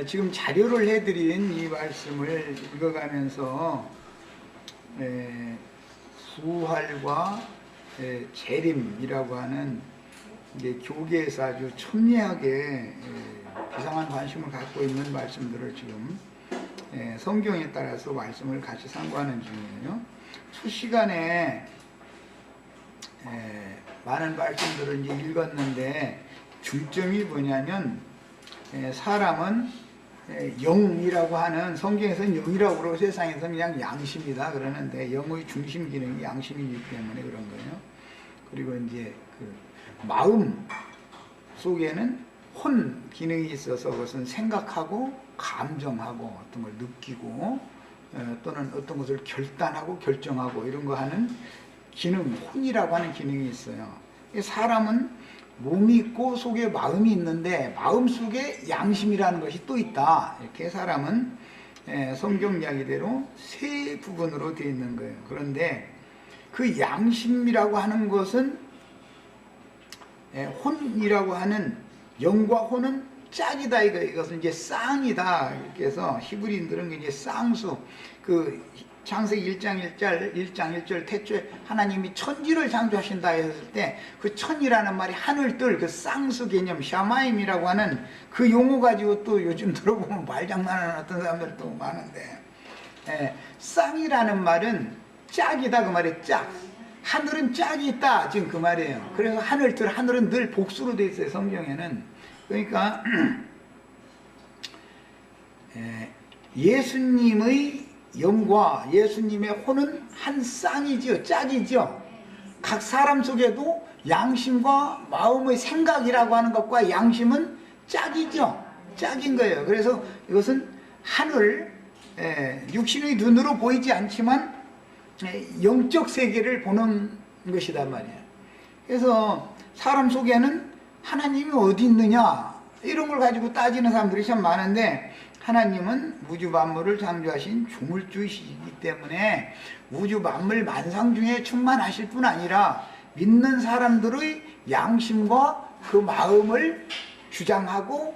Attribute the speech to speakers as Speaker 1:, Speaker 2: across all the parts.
Speaker 1: 지금 자료를 해드린 이 말씀을 읽어가면서 부활과 재림이라고 하는 이제 교계에서 아주 첨예하게 비상한 관심을 갖고 있는 말씀들을 지금 성경에 따라서 말씀을 같이 상고하는 중이에요. 첫 시간에 많은 말씀들을 이제 읽었는데 중점이 뭐냐면 사람은 영이라고 하는, 성경에서는 영이라고 그러고 세상에서는 그냥 양심이다 그러는데 영의 중심 기능이 양심이기 때문에 그런 거예요. 그리고 이제 그 마음 속에는 혼 기능이 있어서 그것은 생각하고 감정하고 어떤 걸 느끼고 또는 어떤 것을 결단하고 결정하고 이런 거 하는 기능, 혼이라고 하는 기능이 있어요. 사람은 몸이 있고 속에 마음이 있는데 마음 속에 양심이라는 것이 또 있다. 이렇게 사람은 성경 이야기대로 세 부분으로 되어 있는 거예요. 그런데 그 양심이라고 하는 것은 혼이라고 하는 영과 혼은 짝이다. 이것은 이제 쌍이다. 이렇게 해서 히브리인들은 이제 쌍수, 그 창세기 1장 1절 태초에 하나님이 천지를 창조하신다 했을 때 그 천이라는 말이 하늘들, 그 쌍수 개념, 샤마임이라고 하는 그 용어 가지고 또 요즘 들어보면 말장난하는 어떤 사람들도 많은데, 쌍이라는 말은 짝이다 그 말이에요. 짝. 하늘은 짝이 있다 지금 그 말이에요. 그래서 하늘은 늘 복수로 되어 있어요, 성경에는. 그러니까 예수님의 영과 예수님의 혼은 한 쌍이지요, 짝이죠. 각 사람 속에도 양심과 마음의 생각이라고 하는 것과 양심은 짝이죠, 짝인 거예요. 그래서 이것은 하늘, 육신의 눈으로 보이지 않지만 영적 세계를 보는 것이단 말이에요. 그래서 사람 속에는 하나님이 어디 있느냐 이런 걸 가지고 따지는 사람들이 참 많은데, 하나님은 우주 만물을 창조하신 조물주이시기 때문에 우주 만물 만상 중에 충만하실 뿐 아니라 믿는 사람들의 양심과 그 마음을 주장하고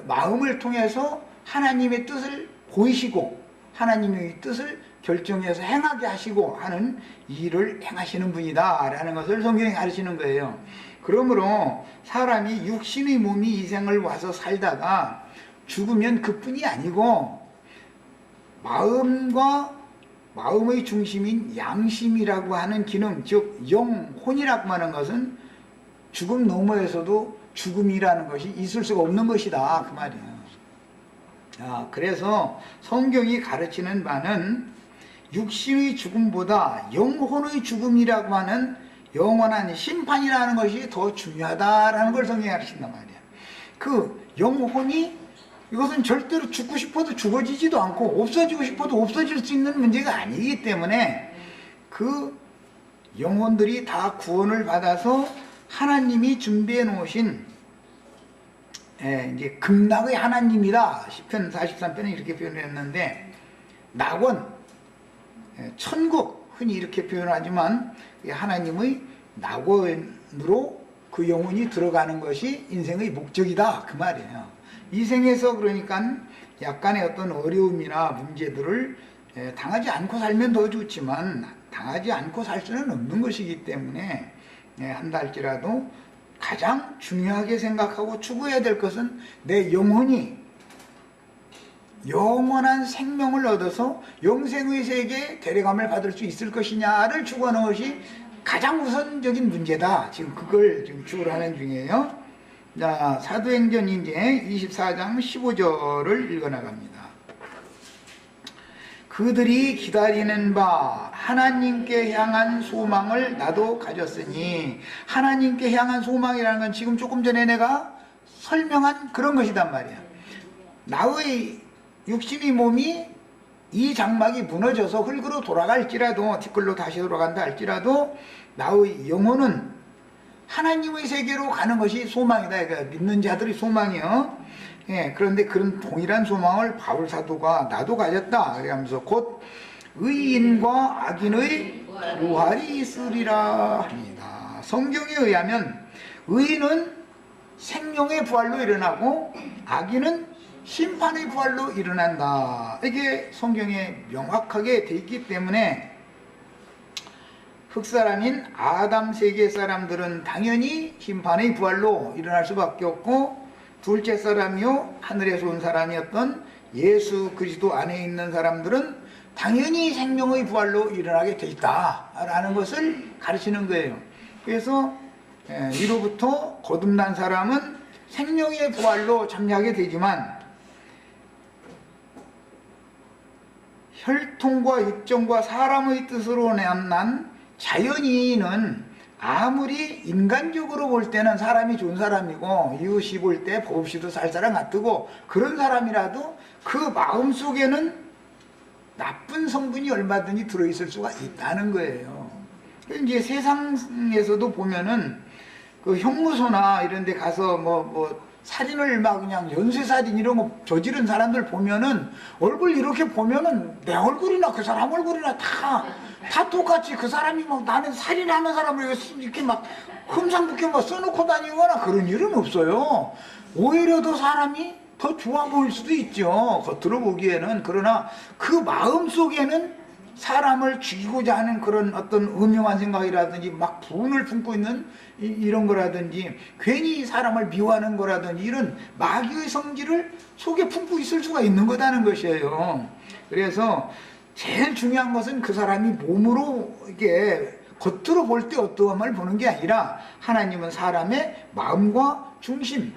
Speaker 1: 마음을 통해서 하나님의 뜻을 보이시고 하나님의 뜻을 결정해서 행하게 하시고 하는 일을 행하시는 분이다 라는 것을 성경이 가르치는 거예요. 그러므로 사람이 육신의 몸이 이 생을 와서 살다가 죽으면 그뿐이 아니고 마음의 중심인 양심이라고 하는 기능, 즉 영혼이라고 하는 것은 죽음 너머에서도 죽음이라는 것이 있을 수가 없는 것이다 그 말이에요. 그래서 성경이 가르치는 바는 육신의 죽음보다 영혼의 죽음이라고 하는 영원한 심판이라는 것이 더 중요하다라는 걸 성경이 가르친단 말이야. 그 영혼이, 이것은 절대로 죽고 싶어도 죽어지지도 않고 없어지고 싶어도 없어질 수 있는 문제가 아니기 때문에 그 영혼들이 다 구원을 받아서 하나님이 준비해 놓으신 이제 극락의 하나님이다. 시편 43편은 이렇게 표현했는데, 낙원, 천국 흔히 이렇게 표현하지만 하나님의 낙원으로 그 영혼이 들어가는 것이 인생의 목적이다 그 말이에요. 이 생에서 그러니까 약간의 어떤 어려움이나 문제들을 당하지 않고 살면 더 좋지만 당하지 않고 살 수는 없는 것이기 때문에 한달지라도 가장 중요하게 생각하고 추구해야 될 것은 내 영혼이 영원한 생명을 얻어서 영생의 세계에 데려감을 받을 수 있을 것이냐를 추구하는 것이 가장 우선적인 문제다. 지금 그걸 지금 추구를 하는 중이에요. 자, 사도행전 이제 24장 15절을 읽어나갑니다. 그들이 기다리는 바 하나님께 향한 소망을 나도 가졌으니, 하나님께 향한 소망이라는 건 지금 조금 전에 내가 설명한 그런 것이단 말이야. 나의 육신의 몸이 이 장막이 무너져서 흙으로 돌아갈지라도, 티끌로 다시 돌아간다 할지라도 나의 영혼은 하나님의 세계로 가는 것이 소망이다. 그러니까 믿는 자들의 소망이요. 그런데 그런 동일한 소망을 바울 사도가 나도 가졌다 그러면서 곧 의인과 악인의 부활이 있으리라 합니다. 성경에 의하면 의인은 생명의 부활로 일어나고 악인은 심판의 부활로 일어난다. 이게 성경에 명확하게 되어 있기 때문에 흙사람인 아담 세계 사람들은 당연히 심판의 부활로 일어날 수밖에 없고, 둘째 사람이요 하늘에서 온 사람이었던 예수 그리스도 안에 있는 사람들은 당연히 생명의 부활로 일어나게 돼 있다라는 것을 가르치는 거예요. 그래서 이로부터 거듭난 사람은 생명의 부활로 참여하게 되지만, 혈통과 육정과 사람의 뜻으로 난 자연인은 아무리 인간적으로 볼 때는 사람이 좋은 사람이고 이웃이 볼 때 법 없이도 살 사람 같고 그런 사람이라도 그 마음속에는 나쁜 성분이 얼마든지 들어있을 수가 있다는 거예요. 이제 세상에서도 보면은 그 형무소나 이런 데 가서 살인을 막 그냥 연쇄살인 이런 거 저지른 사람들 보면은 얼굴 이렇게 보면은 내 얼굴이나 그 사람 얼굴이나 다 똑같이 그 사람이 막 나는 살인하는 사람을 이렇게 막 흠상붙게 막 써놓고 다니거나 그런 일은 없어요. 오히려 더 사람이 더 좋아 보일 수도 있죠, 겉으로 보기에는. 그러나 그 마음 속에는 사람을 죽이고자 하는 그런 어떤 음흉한 생각이라든지 막 분을 품고 있는 이런 거라든지 괜히 사람을 미워하는 거라든지 이런 마귀의 성질을 속에 품고 있을 수가 있는 거다는 것이에요. 그래서 제일 중요한 것은 그 사람이 몸으로 이게 겉으로 볼 때 어떠함을 보는 게 아니라 하나님은 사람의 마음과 중심,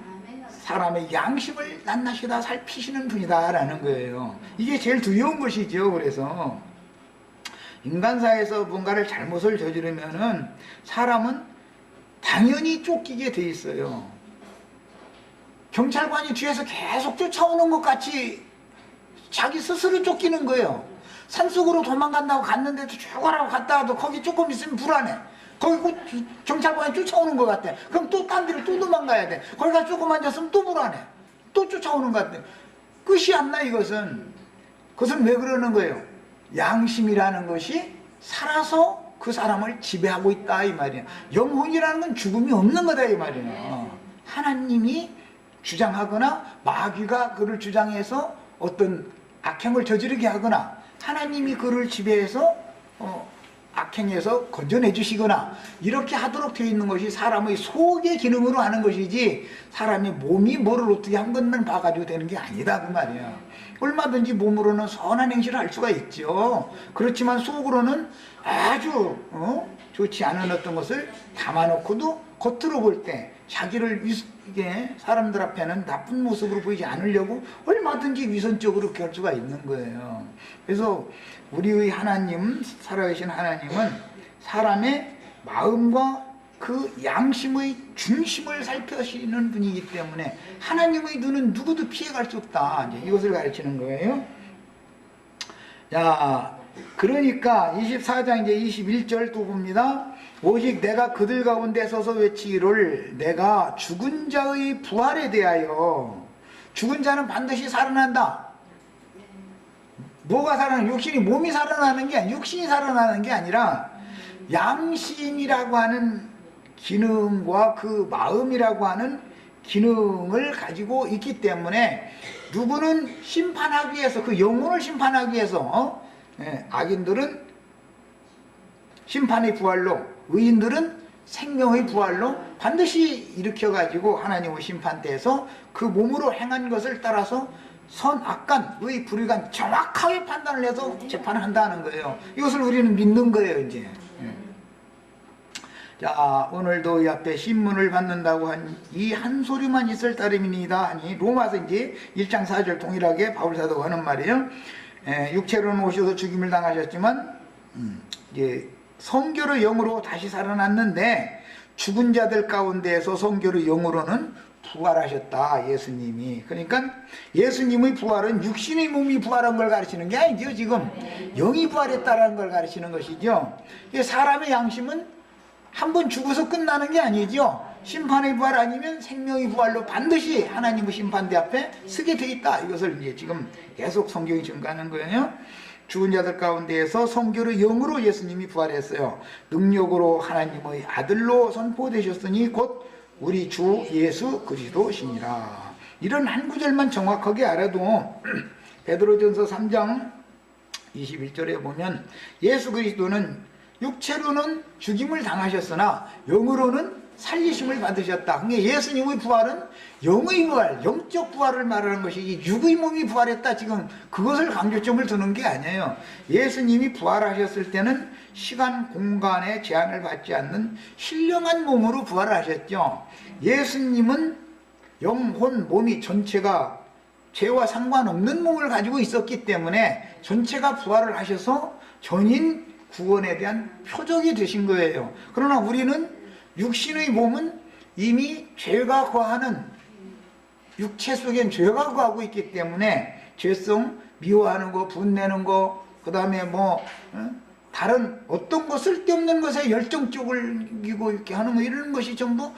Speaker 1: 사람의 양심을 낱낱이 다 살피시는 분이다라는 거예요. 이게 제일 두려운 것이죠. 그래서 인간사에서 뭔가를 잘못을 저지르면은 사람은 당연히 쫓기게 돼 있어요. 경찰관이 뒤에서 계속 쫓아오는 것 같이 자기 스스로 쫓기는 거예요. 산속으로 도망간다고 갔는데도 쭉 가라고 갔다가도 거기 조금 있으면 불안해. 거기 경찰관이 쫓아오는 것 같아. 그럼 또 딴 데로 또 도망가야 돼. 거기 가서 조금 앉았으면 또 불안해. 또 쫓아오는 것 같아. 끝이 안 나. 이것은 왜 그러는 거예요? 양심이라는 것이 살아서 그 사람을 지배하고 있다 이 말이에요. 영혼이라는 건 죽음이 없는 거다 이 말이에요. 하나님이 주장하거나 마귀가 그를 주장해서 어떤 악행을 저지르게 하거나 하나님이 그를 지배해서 악행에서 건져내 주시거나 이렇게 하도록 되어 있는 것이 사람의 속의 기능으로 하는 것이지, 사람의 몸이 뭐를 어떻게 한 것만 봐가지고 되는 게 아니다 그 말이야. 얼마든지 몸으로는 선한 행실을 할 수가 있죠. 그렇지만 속으로는 아주 좋지 않은 어떤 것을 담아놓고도 겉으로 볼 때 자기를 이게 사람들 앞에는 나쁜 모습으로 보이지 않으려고 얼마든지 위선적으로 그렇게 할 수가 있는 거예요. 그래서 우리의 하나님, 살아계신 하나님은 사람의 마음과 그 양심의 중심을 살펴시는 분이기 때문에 하나님의 눈은 누구도 피해갈 수 없다. 이제 이것을 가르치는 거예요. 자, 그러니까 24장 이제 21절 또 봅니다. 오직 내가 그들 가운데 서서 외치기를 내가 죽은 자의 부활에 대하여, 죽은 자는 반드시 살아난다. 뭐가 살아나는, 육신이, 몸이 살아나는 게 아니라, 육신이 살아나는 게 아니라 양심이라고 하는 기능과 그 마음이라고 하는 기능을 가지고 있기 때문에 누구는 심판하기 위해서, 그 영혼을 심판하기 위해서 악인들은 심판의 부활로, 의인들은 생명의 부활로 반드시 일으켜가지고 하나님의 심판대에서 그 몸으로 행한 것을 따라서 선, 악간, 의, 불의간 정확하게 판단을 해서 재판을 한다는 거예요. 이것을 우리는 믿는 거예요 이제. 자, 오늘도 이 앞에 신문을 받는다고 한 이 한 소리만 있을 따름이니이다 하니, 로마서 이제 1장 4절 동일하게 바울사도가 하는 말이에요. 육체로는 오셔서 죽임을 당하셨지만 이제 성결의 영으로 다시 살아났는데, 죽은 자들 가운데에서 성결의 영으로는 부활하셨다, 예수님이. 그러니까 예수님의 부활은 육신의 몸이 부활한 걸 가르치는 게 아니죠. 지금 영이 부활했다는 걸 가르치는 것이죠. 사람의 양심은 한 번 죽어서 끝나는 게 아니죠. 심판의 부활 아니면 생명의 부활로 반드시 하나님의 심판대 앞에 서게 돼 있다. 이것을 이제 지금 계속 성경이 증거하는 거예요. 죽은 자들 가운데에서 성결의 영으로 예수님이 부활했어요. 능력으로 하나님의 아들로 선포되셨으니 곧 우리 주 예수 그리스도시니라. 이런 한 구절만 정확하게 알아도 베드로전서 3장 21절에 보면 예수 그리스도는 육체로는 죽임을 당하셨으나 영으로는 살리심을 받으셨다. 그러니까 예수님의 부활은 영의 부활, 영적 부활을 말하는 것이지 육의 몸이 부활했다, 지금 그것을 강조점을 두는 게 아니에요. 예수님이 부활하셨을 때는 시간, 공간에 제한을 받지 않는 신령한 몸으로 부활을 하셨죠. 예수님은 영혼, 몸이 전체가 죄와 상관없는 몸을 가지고 있었기 때문에 전체가 부활을 하셔서 전인 구원에 대한 표적이 되신 거예요. 그러나 우리는 육신의 몸은 이미 죄가 거하는, 육체 속엔 죄가 거하고 있기 때문에 죄성, 미워하는 거, 분내는 거, 그 다음에 다른 어떤 거 쓸데없는 것에 열정적이고 이렇게 하는 거, 이런 것이 전부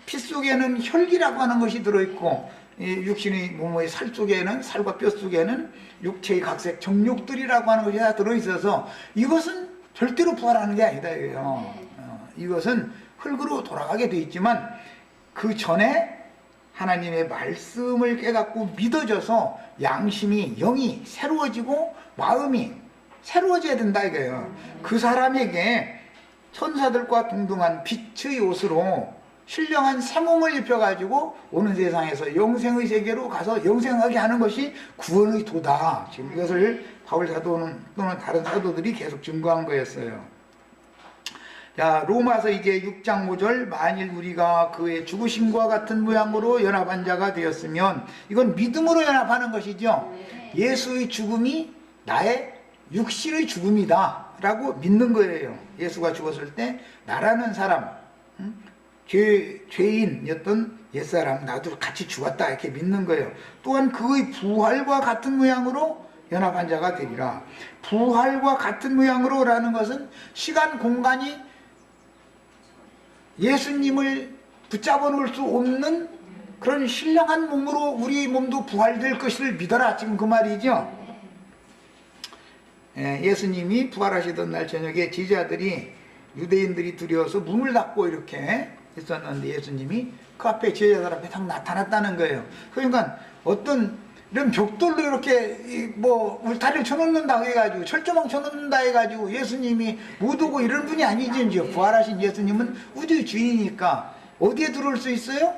Speaker 1: 피 속에는 혈기라고 하는 것이 들어있고, 육신의 몸의 살 속에는, 살과 뼈 속에는 육체의 각색 정욕들이라고 하는 것이 다 들어있어서 이것은 절대로 부활하는 게 아니다 이거예요. 이것은 흙으로 돌아가게 돼 있지만 그 전에 하나님의 말씀을 깨닫고 믿어져서 양심이, 영이 새로워지고 마음이 새로워져야 된다 이거예요. 그 사람에게 천사들과 동등한 빛의 옷으로 신령한 새 몸을 입혀가지고 오는 세상에서 영생의 세계로 가서 영생하게 하는 것이 구원의 도다. 지금 이것을 바울 사도는 또는 다른 사도들이 계속 증거한 거였어요. 자, 로마서 이제 6장 5절, 만일 우리가 그의 죽으심과 같은 모양으로 연합한 자가 되었으면, 이건 믿음으로 연합하는 것이죠. 예수의 죽음이 나의 육신의 죽음이다 라고 믿는 거예요. 예수가 죽었을 때 나라는 사람, 죄인이었던 옛사람, 나도 같이 죽었다 이렇게 믿는 거예요. 또한 그의 부활과 같은 모양으로 연합한 자가 되리라. 부활과 같은 모양으로 라는 것은 시간, 공간이 예수님을 붙잡아 놓을 수 없는 그런 신령한 몸으로 우리 몸도 부활될 것을 믿어라, 지금 그 말이죠. 예수님이 부활하시던 날 저녁에 제자들이, 유대인들이 두려워서 문을 닫고 이렇게 있었는데 예수님이 그 앞에 제자들 앞에 딱 나타났다는 거예요. 그러니까 어떤 이런 벽돌로 이렇게 울타리를 쳐놓는다 해가지고, 철조망 쳐놓는다 해가지고 예수님이 못 오고 이런 분이 아니지. 이제 부활하신 예수님은 우주의 주인이니까 어디에 들어올 수 있어요?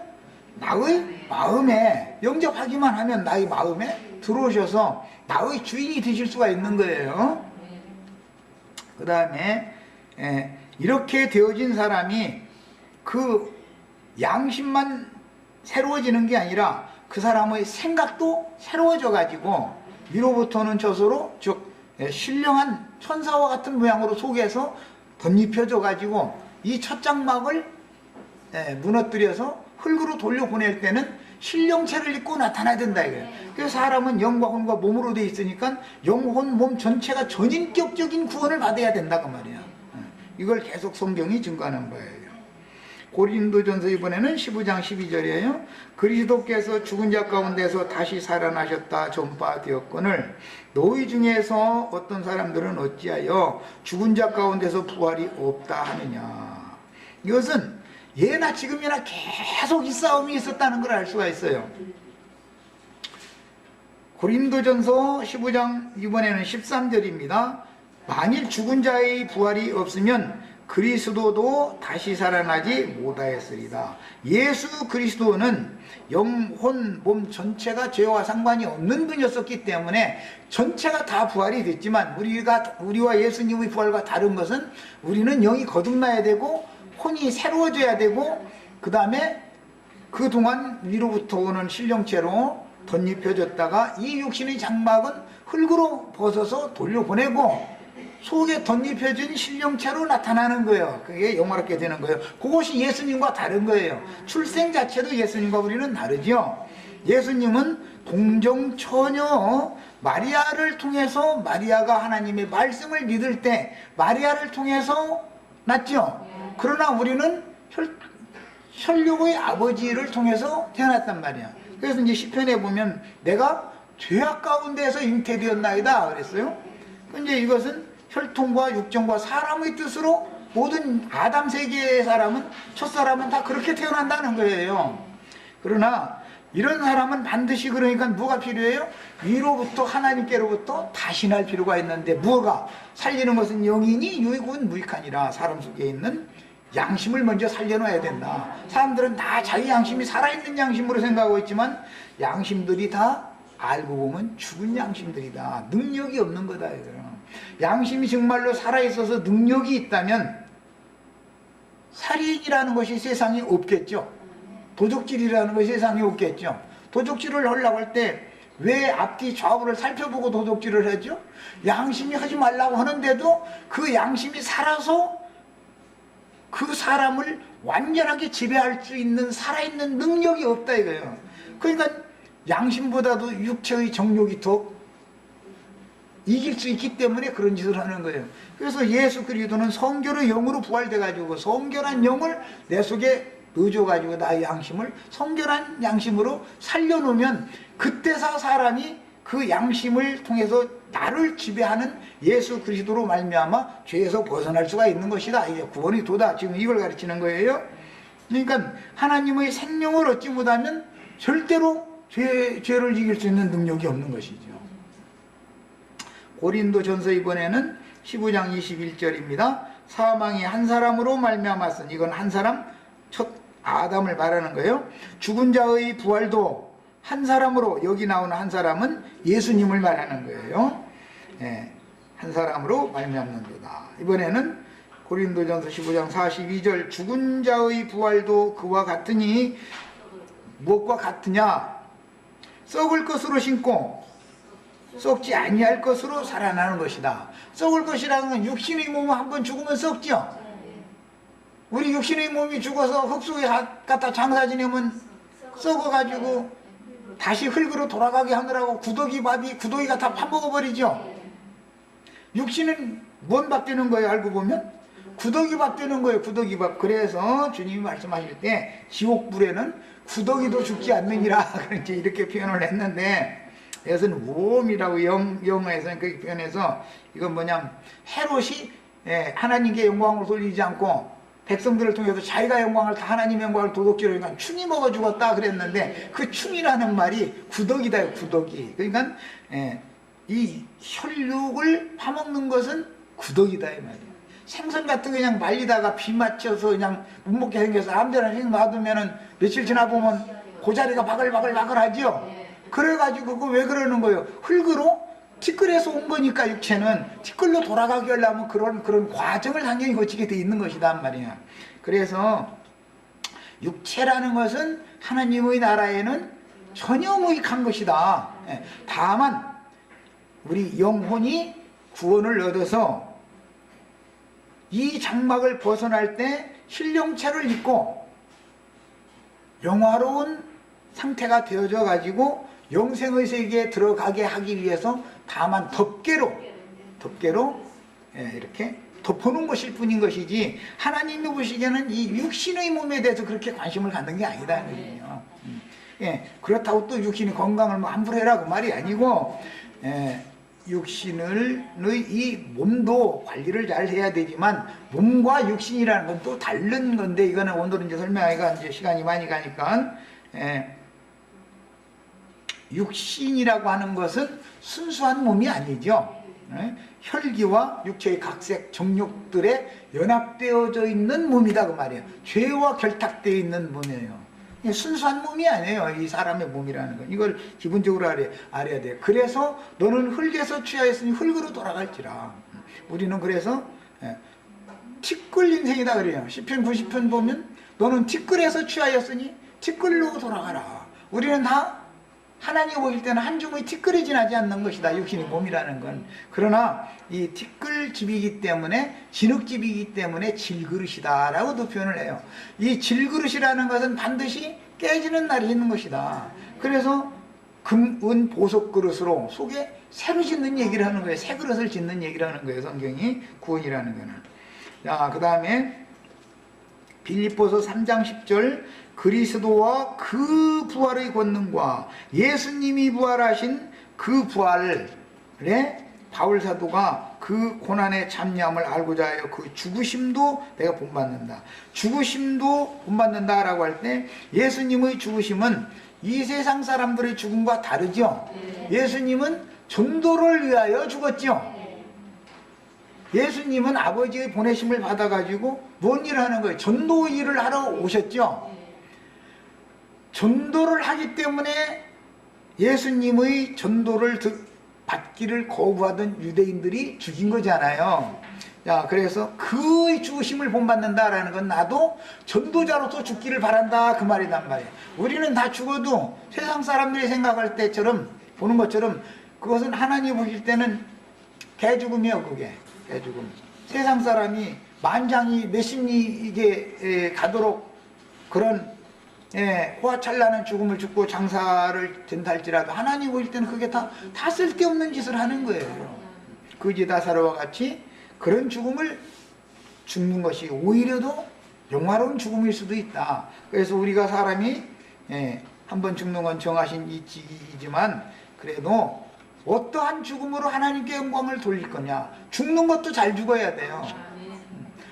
Speaker 1: 나의 마음에, 영접하기만 하면 나의 마음에 들어오셔서 나의 주인이 되실 수가 있는 거예요. 그 다음에 이렇게 되어진 사람이 그 양심만 새로워지는 게 아니라 그 사람의 생각도 새로워져 가지고 위로부터는 저서로, 즉 신령한 천사와 같은 모양으로 속에서 덧입혀져 가지고 이 첫 장막을 무너뜨려서 흙으로 돌려보낼 때는 신령체를 입고 나타나야 된다 이거예요. 그래서 사람은 영과 혼과 몸으로 되어 있으니까 영혼, 몸 전체가 전인격적인 구원을 받아야 된다 그 말이야. 이걸 계속 성경이 증거하는 거예요. 고린도전서 이번에는 15장 12절이에요. 그리스도께서 죽은 자 가운데서 다시 살아나셨다 전파되었거늘 너희 중에서 어떤 사람들은 어찌하여 죽은 자 가운데서 부활이 없다 하느냐. 이것은 예나 지금이나 계속 이 싸움이 있었다는 걸 알 수가 있어요. 고린도전서 15장 이번에는 13절입니다. 만일 죽은 자의 부활이 없으면 그리스도도 다시 살아나지 못하였으리다. 예수 그리스도는 영혼, 몸 전체가 죄와 상관이 없는 분이었기 때문에 전체가 다 부활이 됐지만 우리와 예수님의 부활과 다른 것은 우리는 영이 거듭나야 되고 혼이 새로워져야 되고 그 다음에 그동안 위로부터 오는 신령체로 덧입혀졌다가 이 육신의 장막은 흙으로 벗어서 돌려보내고 속에 덧입혀진 신령체로 나타나는 거예요. 그게 영화롭게 되는 거예요. 그것이 예수님과 다른 거예요. 출생 자체도 예수님과 우리는 다르죠. 예수님은 동정처녀 마리아를 통해서, 마리아가 하나님의 말씀을 믿을 때 마리아를 통해서 났죠. 그러나 우리는 혈육의 아버지를 통해서 태어났단 말이야. 그래서 이제 시편에 보면 내가 죄악 가운데서 잉태되었나이다 그랬어요. 이제 이것은 혈통과 육정과 사람의 뜻으로 모든 아담 세계의 사람은, 첫사람은 다 그렇게 태어난다는 거예요. 그러나 이런 사람은 반드시, 그러니까 뭐가 필요해요? 위로부터, 하나님께로부터 다시 날 필요가 있는데, 뭐가? 살리는 것은 영이니 유익은 무익하니라. 사람 속에 있는 양심을 먼저 살려놔야 된다. 사람들은 다 자기 양심이 살아있는 양심으로 생각하고 있지만, 양심들이 다 알고 보면 죽은 양심들이다. 능력이 없는 거다. 양심이 정말로 살아있어서 능력이 있다면 살인이라는 것이 세상에 없겠죠. 도적질이라는 것이 세상에 없겠죠. 도적질을 하려고 할 때 왜 앞뒤 좌우를 살펴보고 도적질을 하죠? 양심이 하지 말라고 하는데도 그 양심이 살아서 그 사람을 완전하게 지배할 수 있는 살아있는 능력이 없다 이거예요. 그러니까 양심보다도 육체의 정욕이 더 이길 수 있기 때문에 그런 짓을 하는 거예요. 그래서 예수 그리스도는 성결의 영으로 부활돼 가지고 성결한 영을 내 속에 넣어줘 가지고 나의 양심을 성결한 양심으로 살려놓으면, 그때서 사람이 그 양심을 통해서 나를 지배하는 예수 그리스도로 말미암아 죄에서 벗어날 수가 있는 것이다. 이게 구원이 도다. 지금 이걸 가르치는 거예요. 그러니까 하나님의 생명을 얻지 못하면 절대로 죄를 이길 수 있는 능력이 없는 것이죠. 고린도전서 이번에는 15장 21절입니다. 사망이 한 사람으로 말미암았으니, 이건 한 사람, 첫 아담을 말하는 거예요. 죽은 자의 부활도 한 사람으로, 여기 나오는 한 사람은 예수님을 말하는 거예요. 예, 한 사람으로 말미암는도다. 이번에는 고린도전서 15장 42절, 죽은 자의 부활도 그와 같으니, 무엇과 같으냐? 썩을 것으로 신고 썩지 아니할 것으로 살아나는 것이다. 썩을 것이라는 건 육신의 몸은 한번 죽으면 썩죠. 우리 육신의 몸이 죽어서 흙 속에 갖다 장사 지내면 썩어가지고 다시 흙으로 돌아가게 하느라고 구더기가 다 파먹어버리죠. 육신은 뭔 밥 되는 거예요? 알고 보면 구더기밥 되는 거예요. 구더기밥. 그래서 주님이 말씀하실 때 지옥불에는 구더기도 죽지 않느니라 그렇게 이렇게 표현을 했는데, 이것은 웜이라고 영어에서는 그렇게 표현해서, 이건 뭐냐면 헤롯이 하나님께 영광을 돌리지 않고 백성들을 통해서 자기가 영광을 다 하나님의 영광을 도둑질을 하니까 충이 먹어 죽었다 그랬는데, 그 충이라는 말이 구더기다. 구더기. 그러니까 이 혈육을 파먹는 것은 구더기다 이 말이에요. 생선 같은 거 그냥 말리다가 비 맞춰서 그냥 못 먹게 생겨서 아무데나 놔두면은 며칠 지나 보면 고자리가 바글바글 하죠. 그래가지고 그거 왜 그러는 거예요? 흙으로 티끌에서 온 거니까 육체는 티끌로 돌아가게 하려면 그런 과정을 당연히 거치게 돼 있는 것이다 말이야. 그래서 육체라는 것은 하나님의 나라에는 전혀 무익한 것이다. 다만 우리 영혼이 구원을 얻어서 이 장막을 벗어날 때 신령체를 입고 영화로운 상태가 되어져 가지고 영생의 세계에 들어가게 하기 위해서 다만 덮개로 이렇게 덮어놓은 것일 뿐인 것이지, 하나님이 보시기에는 이 육신의 몸에 대해서 그렇게 관심을 갖는 게 아니다. 그렇다고 또 육신의 건강을 뭐 함부로 해라 그 말이 아니고, 육신의 이 몸도 관리를 잘 해야 되지만, 몸과 육신이라는 건 또 다른 건데, 이거는 오늘은 이제 설명하기가 이제 시간이 많이 가니까, 육신이라고 하는 것은 순수한 몸이 아니죠. 혈기와 육체의 각색 정욕들에 연합되어져 있는 몸이다 그 말이에요. 죄와 결탁되어 있는 몸이에요. 순수한 몸이 아니에요. 이 사람의 몸이라는 건. 이걸 기본적으로 알아야 돼요. 그래서 너는 흙에서 취하였으니 흙으로 돌아갈지라. 우리는 그래서 티끌 인생이다 그래요. 시편 90편 보면 너는 티끌에서 취하였으니 티끌로 돌아가라. 우리는 다 하나님이 보실 때는 한 줌의 티끌이 지나지 않는 것이다. 육신의 몸이라는 건. 그러나 이 티끌집이기 때문에, 진흙집이기 때문에 질그릇이다 라고도 표현을 해요. 이 질그릇이라는 것은 반드시 깨지는 날이 있는 것이다. 그래서 금, 은, 보석 그릇으로 속에 새로 짓는 얘기를 하는 거예요. 새 그릇을 짓는 얘기를 하는 거예요. 성경이 구원이라는 거는. 자, 그 다음에 빌립보서 3장 10절, 그리스도와 그 부활의 권능과 예수님이 부활하신 그 부활에 바울 사도가 그 고난의 참여함을 알고자 하여 그 죽으심도 내가 본받는다. 죽으심도 본받는다라고 할 때 예수님의 죽으심은 이 세상 사람들의 죽음과 다르죠. 예수님은 전도를 위하여 죽었죠. 예수님은 아버지의 보내심을 받아가지고 뭔 일을 하는 거예요? 전도 일을 하러 오셨죠. 전도를 하기 때문에 예수님의 전도를 받기를 거부하던 유대인들이 죽인 거잖아요. 자, 그래서 그의 죽으심을 본받는다라는 건 나도 전도자로서 죽기를 바란다 그 말이란 말이에요. 우리는 다 죽어도 세상 사람들이 생각할 때처럼 보는 것처럼 그것은 하나님 보실 때는 개죽음이요. 그게 개죽음. 세상 사람이 만장이 몇십리 이게 가도록 그런 호화찬란한 죽음을 죽고 장사를 된다 할지라도 하나님 보실 때는 그게 다 쓸데없는 짓을 하는 거예요. 거지다사로와 같이 그런 죽음을 죽는 것이 오히려 더 영화로운 죽음일 수도 있다. 그래서 우리가 사람이 한번 죽는 건 정하신 이치이지만 그래도 어떠한 죽음으로 하나님께 영광을 돌릴 거냐. 죽는 것도 잘 죽어야 돼요.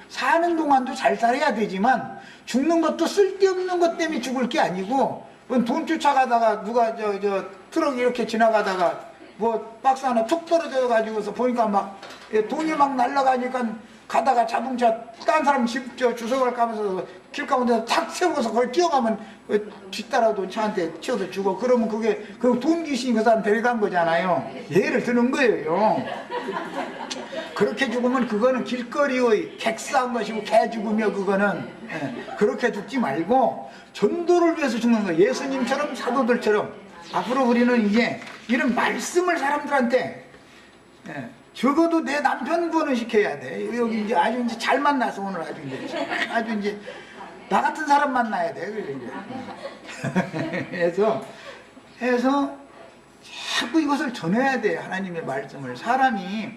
Speaker 1: 사는 동안도 잘 살아야 되지만 죽는 것도 쓸데없는 것 때문에 죽을 게 아니고 돈 쫓아가다가 누가 저 트럭 이렇게 지나가다가 뭐 박스 하나 툭 떨어져 가지고서 보니까 막 돈이 막 날아가니까 가다가 자동차 딴 사람 집 주워갈 가면서 길 가운데서 탁 세우고서 거기 뛰어가면 뒤따라도 차한테 치어서 죽어. 그러면 그게 그 돈 귀신이 그 사람 데려간 거잖아요. 예를 드는 거예요. 그렇게 죽으면 그거는 길거리의 객사한 것이고 개 죽으며 그거는 그렇게 죽지 말고 전도를 위해서 죽는 거예요. 예수님처럼 사도들처럼 앞으로 우리는 이제 이런 말씀을 사람들한테 적어도 내 남편 구원을 시켜야 돼. 여기 이제 아주 이제 잘 만나서 오늘 아주 이제 나 같은 사람 만나야 돼. 해서 자꾸 이것을 전해야 돼. 하나님의 말씀을. 사람이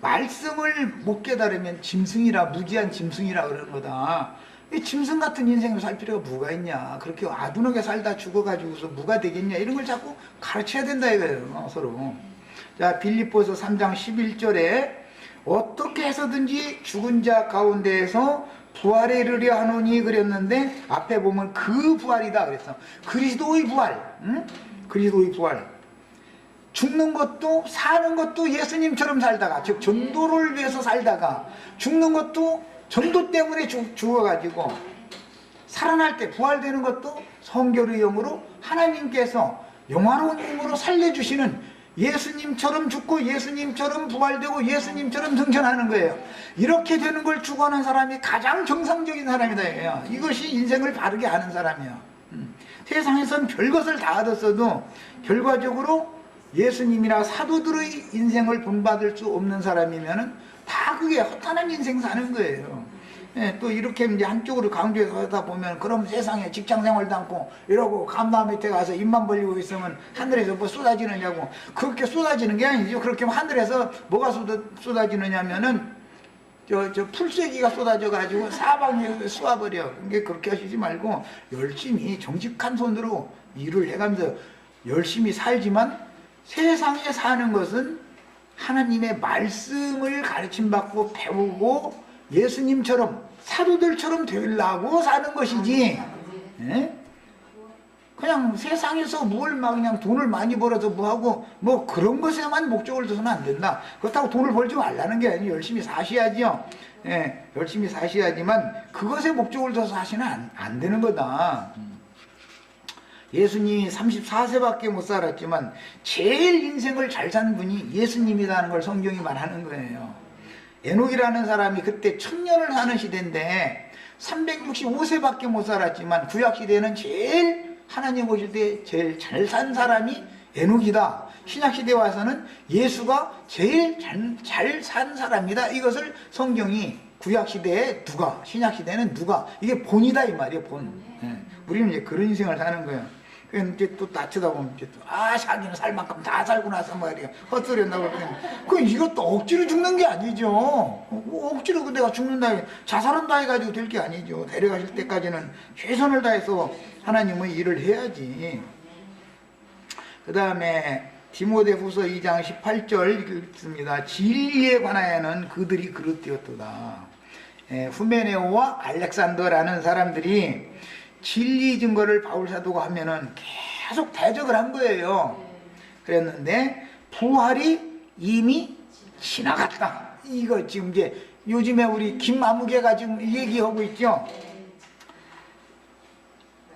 Speaker 1: 말씀을 못 깨달으면 짐승이라, 무지한 짐승이라 그러는 거다. 이 짐승 같은 인생을 살 필요가 뭐가 있냐. 그렇게 아둔하게 살다 죽어가지고서 뭐가 되겠냐. 이런 걸 자꾸 가르쳐야 된다 이거예요. 서로. 자, 빌립보서 3장 11절에 어떻게 해서든지 죽은 자 가운데에서 부활에 이르려 하노니 그랬는데 앞에 보면 그 부활이다 그랬어. 그리스도의 부활. 응? 그리스도의 부활. 죽는 것도 사는 것도 예수님처럼 살다가, 즉 전도를 위해서 살다가, 죽는 것도 전도 때문에 죽어가지고 살아날 때 부활되는 것도 성결의 영으로 하나님께서 영화로운 영으로 살려주시는 예수님처럼 죽고 예수님처럼 부활되고 예수님처럼 승천하는 거예요. 이렇게 되는 걸 추구하는 사람이 가장 정상적인 사람이다. 이것이 인생을 바르게 하는 사람이야. 세상에선 별것을 다 얻었어도 결과적으로 예수님이나 사도들의 인생을 본받을 수 없는 사람이면은 다 그게 허탄한 인생 사는 거예요. 또 이렇게 이제 한쪽으로 강조해서 하다 보면 그럼 세상에 직장 생활도 않고 이러고 감나 밑에 가서 입만 벌리고 있으면 하늘에서 뭐 쏟아지느냐고. 그렇게 쏟아지는 게 아니죠. 그렇게 하늘에서 뭐가 쏟아지느냐면은 저 풀쐐기가 쏟아져 가지고 사방에 쏘아버려. 그렇게 하시지 말고 열심히 정직한 손으로 일을 해가면서 열심히 살지만 세상에 사는 것은 하나님의 말씀을 가르침받고 배우고 예수님처럼 사도들처럼 되려고 사는 것이지. 그냥 세상에서 뭘 막 그냥 돈을 많이 벌어서 뭐하고 뭐 그런 것에만 목적을 둬서는 안 된다. 그렇다고 돈을 벌지 말라는 게 아니에요. 열심히 사셔야지요. 열심히 사셔야지만 그것에 목적을 둬서 사시면 안 되는 거다. 예수님이 34세밖에 못 살았지만 제일 인생을 잘 산 분이 예수님이라는 걸 성경이 말하는 거예요. 에녹이라는 사람이 그때 1000년을 사는 시대인데 365세밖에 못 살았지만 구약시대에는 제일 하나님 보실 때 제일 잘 산 사람이 에녹이다. 신약시대에 와서는 예수가 제일 잘 산 사람이다. 이것을 성경이 구약시대에 누가, 신약시대에는 누가, 이게 본이다 이 말이에요. 본. 우리는 이제 그런 인생을 사는 거예요. 이제 또 다치다 보면 이제 또 자기는 살 만큼 다 살고 나서 말이야 헛소리 한다고. 그 이것도 억지로 죽는 게 아니죠. 억지로 내가 죽는다, 자살한다 해가지고 될 게 아니죠. 데려가실 때까지는 최선을 다해서 하나님의 일을 해야지. 그 다음에 디모데후서 2장 18절 읽습니다. 진리에 관하여는 그들이 그릇되었도다. 후메네오와 알렉산더라는 사람들이 진리 증거를 바울 사도가 하면은 계속 대적을 한 거예요. 그랬는데 부활이 이미 지나갔다. 이거 지금 이제 요즘에 우리 김아무개가 지금 얘기하고 있죠.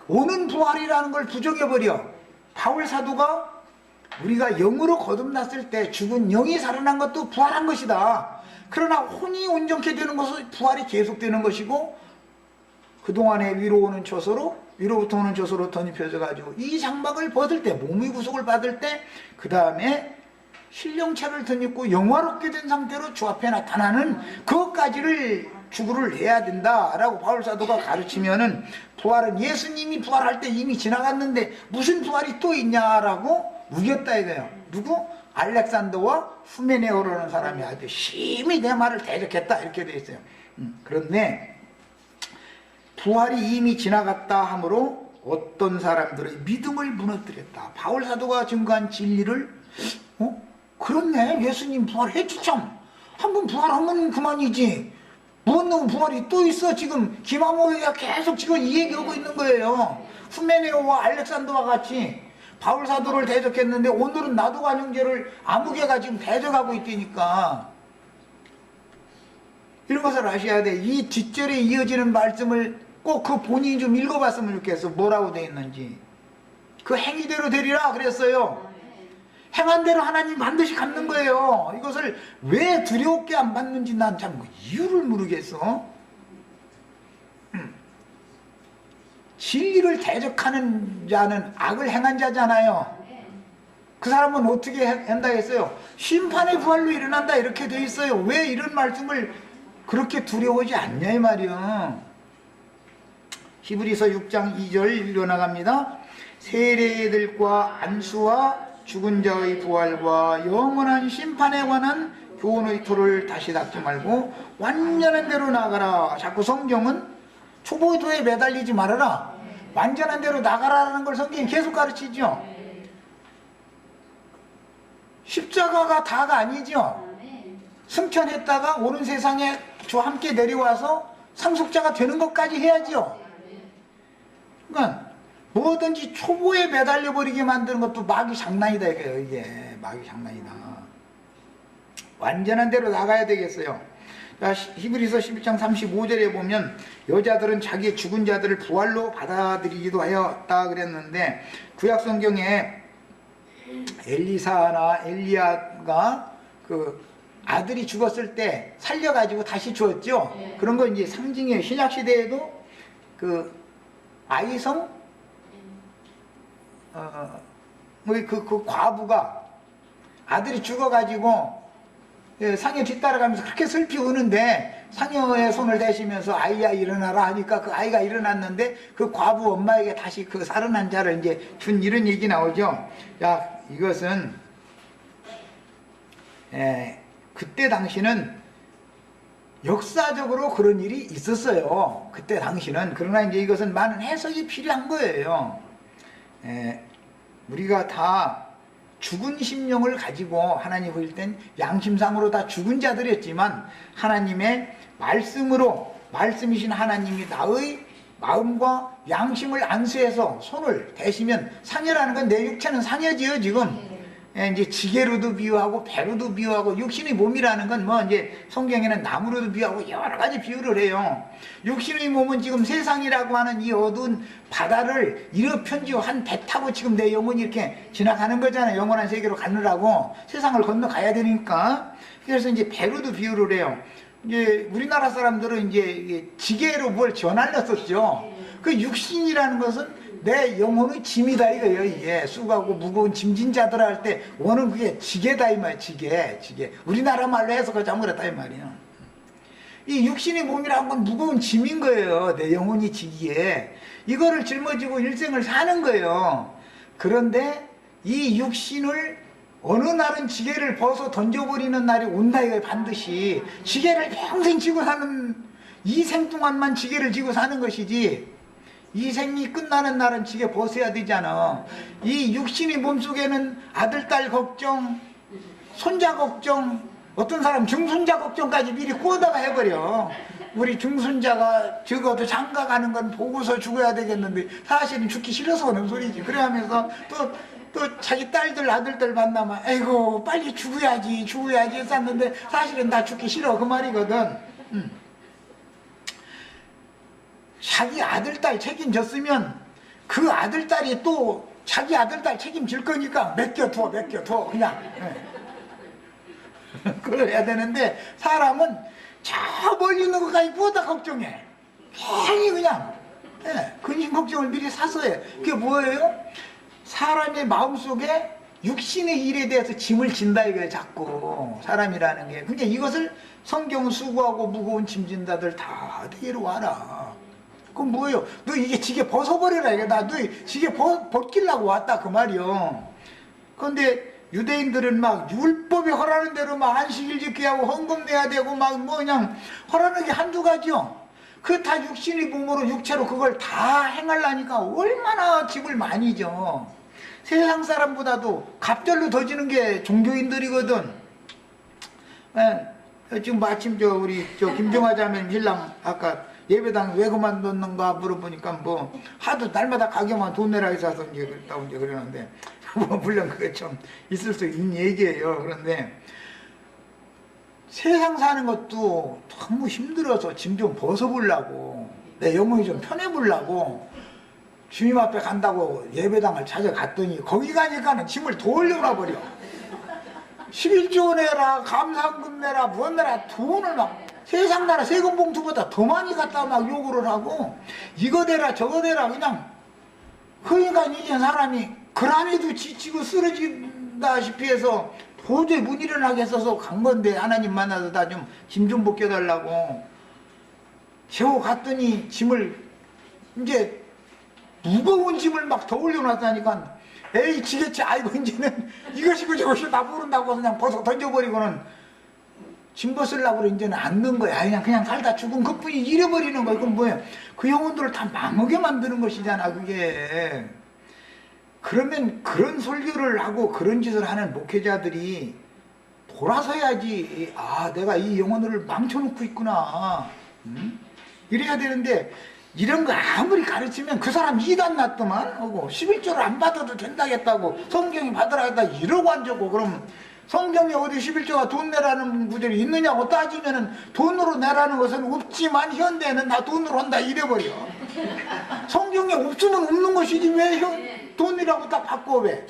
Speaker 1: 오는 부활이라는 걸 부정해버려. 바울 사도가 우리가 영으로 거듭났을 때 죽은 영이 살아난 것도 부활한 것이다. 그러나 혼이 온전케 되는 것은 부활이 계속되는 것이고, 그동안에 위로부터 오는 처소로 덧입혀져 가지고 이 장막을 벗을 때, 몸의 구속을 받을 때, 그 다음에 신령체를 덧입고 영화롭게 된 상태로 주 앞에 나타나는 그것까지를 추구를 해야 된다라고 바울 사도가 가르치면은, 부활은 예수님이 부활할 때 이미 지나갔는데 무슨 부활이 또 있냐라고 우겼다 이거예요. 누구? 알렉산더와 후메네오라는 사람이 아주 심히 내 말을 대적했다 이렇게 돼 있어요. 그런데 부활이 이미 지나갔다 하므로 어떤 사람들의 믿음을 무너뜨렸다. 바울 사도가 증거한 진리를 그렇네, 예수님 부활했지 참, 한번 부활하면 그만이지, 무슨 놈 부활이 또 있어. 지금 김아모가 계속 지금 이 얘기하고 있는 거예요. 후메네오와 알렉산더와 같이 바울 사도를 대적했는데 오늘은 나도간 형제를 아무개가 지금 대적하고 있다니까. 이런 것을 아셔야 돼. 이 뒷절에 이어지는 말씀을 꼭 그 본인이 좀 읽어봤으면 좋겠어. 뭐라고 되어 있는지. 그 행위대로 되리라 그랬어요. 행한 대로 하나님 반드시 갚는 거예요. 이것을 왜 두렵게 안 받는지 난 참 이유를 모르겠어. 진리를 대적하는 자는 악을 행한 자잖아요. 그 사람은 어떻게 한다 했어요? 심판의 부활로 일어난다 이렇게 돼 있어요. 왜 이런 말씀을 그렇게 두려워하지 않냐 이 말이요. 히브리서 6장 2절 읽어나갑니다. 세례들과 안수와 죽은 자의 부활과 영원한 심판에 관한 교훈의 토를 다시 닦지 말고 완전한 대로 나가라. 자꾸 성경은 초보도에 매달리지 말아라, 완전한 대로 나가라는 걸 성경이 계속 가르치죠. 십자가가 다가 아니죠. 승천했다가 오는 세상에 저와 함께 내려와서 상속자가 되는 것까지 해야죠. 그러니까 뭐든지 초보에 매달려 버리게 만드는 것도 마귀 장난이다 이거예요. 이게 마귀 장난이다. 완전한 대로 나가야 되겠어요. 히브리서 11장 35절에 보면 여자들은 자기의 죽은 자들을 부활로 받아들이기도 하였다 그랬는데, 구약 성경에 엘리사나 엘리야가 그 아들이 죽었을 때 살려가지고 다시 주었죠. 그런 거 이제 상징이에요. 신약 시대에도 그 아이성 그 과부가 아들이 죽어가지고 상여 뒤따라가면서 그렇게 슬피 우는데 상여의 손을 대시면서 아이야 일어나라 하니까 그 아이가 일어났는데 그 과부 엄마에게 다시 그 살아난 자를 이제 준 이런 얘기 나오죠. 야, 이것은 그때 당시는 역사적으로 그런 일이 있었어요. 그때 당시는. 그러나 이제 이것은 많은 해석이 필요한 거예요. 우리가 다 죽은 심령을 가지고 하나님 보실 땐 양심상으로 다 죽은 자들이었지만, 하나님의 말씀으로, 말씀이신 하나님이 나의 마음과 양심을 안수해서 손을 대시면, 상여라는 건 내 육체는 상여지요 지금. 이제 지게로도 비유하고 배로도 비유하고, 육신의 몸이라는 건 뭐 이제 성경에는 나무로도 비유하고 여러 가지 비유를 해요. 육신의 몸은 지금 세상이라고 하는 이 어두운 바다를 이어 편지고 한 배 타고 지금 내 영혼이 이렇게 지나가는 거잖아요. 영원한 세계로 가느라고 세상을 건너가야 되니까. 그래서 이제 배로도 비유를 해요. 이제 우리나라 사람들은 이제 지게로 뭘 전할렸었죠. 그 육신이라는 것은 내 영혼의 짐이다 이거예요. 이게 쑥하고 무거운 짐진자들 할 때 원은 그게 지게다 이 말이야. 지게. 우리나라 말로 해석을 잘못했다 이 말이야. 이 육신의 몸이라는 건 무거운 짐인 거예요. 내 영혼이 지기에 이거를 짊어지고 일생을 사는 거예요. 그런데 이 육신을 어느 날은 지게를 벗어 던져버리는 날이 온다 이거예요. 반드시 지게를 평생 지고 사는, 이 생 동안만 지게를 지고 사는 것이지, 이 생이 끝나는 날은 지게 벗어야 되잖아. 이 육신의 몸속에는 아들, 딸 걱정, 손자 걱정, 어떤 사람 중손자 걱정까지 미리 꾸어다가 해버려. 우리 중손자가 적어도 장가 가는 건 보고서 죽어야 되겠는데 사실은 죽기 싫어서 그런 소리지. 그래 하면서 또 자기 딸들 아들들 만나면 아이고 빨리 죽어야지 했었는데 사실은 나 죽기 싫어 그 말이거든. 자기 아들 딸 책임졌으면 그 아들 딸이 또 자기 아들 딸 책임질 거니까 맡겨둬 그냥. 그래야 되는데 사람은 저 멀리 있는 것까지 뭐다 걱정해. 괜히 그냥 근심 걱정을 미리 사서 해. 그게 뭐예요? 사람의 마음속에 육신의 일에 대해서 짐을 진다 이거예요. 자꾸 사람이라는 게. 그러니까 이것을 성경은 수고하고 무거운 짐 진다들 다 데려와라. 그럼 뭐예요? 너 이게 지게 벗어버려라 이게. 너 지게 벗기려고 왔다 그 말이요. 그런데 유대인들은 막 율법이 허락하는 대로 막 안식일 지켜야 하고 헌금 내야 되고 막 뭐 그냥 허락하는 게 한두 가지요. 그 다 육신의 몸으로 육체로 그걸 다 행하려니까 얼마나 짐을 많이 져. 세상 사람보다도 갑절로 더 지는 게 종교인들이거든. 지금 마침 우리 김정아 자매님 신랑 아까 예배당 왜 그만뒀는가 물어보니까 뭐 하도 날마다 가게만 돈 내라 해서 이제 그랬다고 이제 그러는데 뭐 물론 그게 좀 있을 수 있는 얘기예요. 그런데 세상 사는 것도 너무 힘들어서 짐 좀 벗어보려고 내 영혼이 좀 편해보려고 주님 앞에 간다고 예배당을 찾아갔더니 거기 가니까는 짐을 더 올려놔 버려. 11조 내라 감사금 내라 뭔 내라 돈을 막 세상 나라 세금 봉투보다 더 많이 갖다 막 요구를 하고 이거 대라 저거 대라 그냥. 그러니까 이제 사람이 그람에도 지치고 쓰러진다시피 해서 도저히 못 일어나게 해서 간 건데 하나님 만나서 다 좀 짐 좀 벗겨달라고 겨우 갔더니 짐을 이제 무거운 짐을 막 더 올려놨다니까 에이 지겠지. 아이고 이제는 이것이고 저것이 다 모른다고 그냥 벗어 던져버리고는 짐 벗으려고 그래. 이제는 안 넣은 거야. 그냥 살다 죽은 그뿐이 잃어버리는 거야. 그럼 뭐야? 그 영혼들을 다 망하게 만드는 것이잖아 그게. 그러면 그런 설교를 하고 그런 짓을 하는 목회자들이 돌아서야지. 아 내가 이 영혼을 망쳐놓고 있구나. 이래야 되는데 이런 거 아무리 가르치면 그 사람 이단 났더만 하고 11조를 안 받아도 된다겠다고 성경이 받으라 했다 이러고 앉았고. 그럼 성경에 어디 11조가 돈 내라는 구절이 있느냐고 따지면은 돈으로 내라는 것은 없지만 현대에는 나 돈으로 한다 이래버려. 성경에 없으면 없는 것이지 왜 돈이라고 딱 바꿔 왜?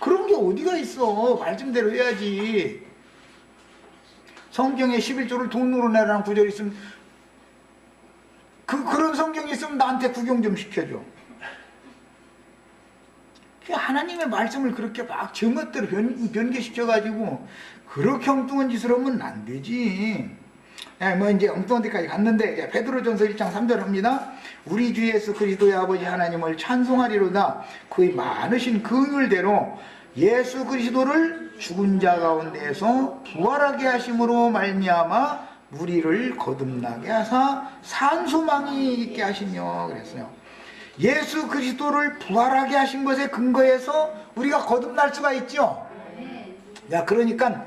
Speaker 1: 그런 게 어디가 있어. 말씀대로 해야지. 성경에 11조를 돈으로 내라는 구절이 있으면 그런 성경이 있으면 나한테 구경 좀 시켜줘. 하나님의 말씀을 그렇게 막 제멋대로 변개시켜가지고 그렇게 엉뚱한 짓을 하면 안 되지. 뭐 이제 엉뚱한 데까지 갔는데 베드로전서 1장 3절 합니다. 우리 주 예수 그리스도의 아버지 하나님을 찬송하리로다. 그의 많으신 긍휼대로 예수 그리스도를 죽은 자 가운데에서 부활하게 하심으로 말미암아 무리를 거듭나게 하사 산소망이 있게 하시며 그랬어요. 예수 그리스도를 부활하게 하신 것에 근거해서 우리가 거듭날 수가 있죠. 야 그러니까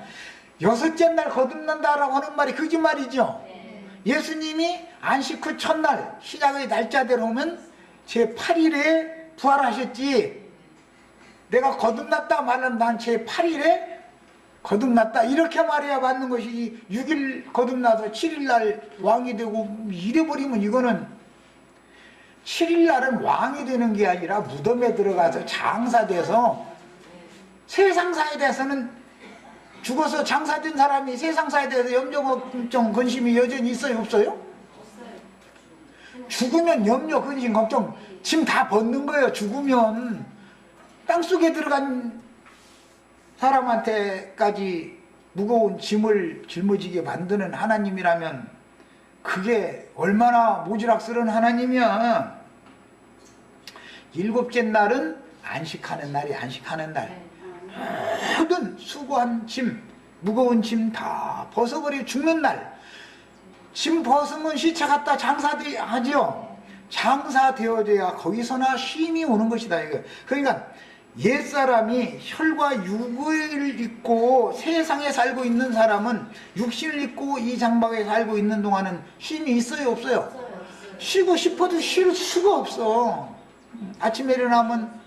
Speaker 1: 여섯째 날 거듭난다라고 하는 말이 거짓말이죠. 예수님이 안식 후 첫날 시작의 날짜대로 오면 제8일에 부활하셨지. 내가 거듭났다 말하면 난 제8일에 거듭났다 이렇게 말해야 맞는 것이지 6일 거듭나서 7일날 왕이 되고 이래버리면 이거는 7일날은 왕이 되는 게 아니라 무덤에 들어가서 장사돼서 세상사에 대해서는 죽어서 장사된 사람이 세상사에 대해서 염려 걱정 근심이 여전히 있어요 없어요? 죽으면 염려 근심 걱정 짐 다 벗는 거예요. 죽으면 땅속에 들어간 사람한테까지 무거운 짐을 짊어지게 만드는 하나님이라면 그게 얼마나 모지락스러운 하나님이야. 일곱째 날은 안식하는 날이 안식하는 날. 모든 수고한 짐 무거운 짐 다 벗어버리고 죽는 날. 짐 벗으면 시체 갖다 장사하지요. 장사되어져야 거기서나 쉼이 오는 것이다. 이거. 그러니까 옛사람이 혈과 육을 입고 세상에 살고 있는 사람은 육신을 입고 이 장막에 살고 있는 동안은 쉼이 있어요, 없어요? 쉬고 싶어도 쉴 수가 없어. 아침에 일어나면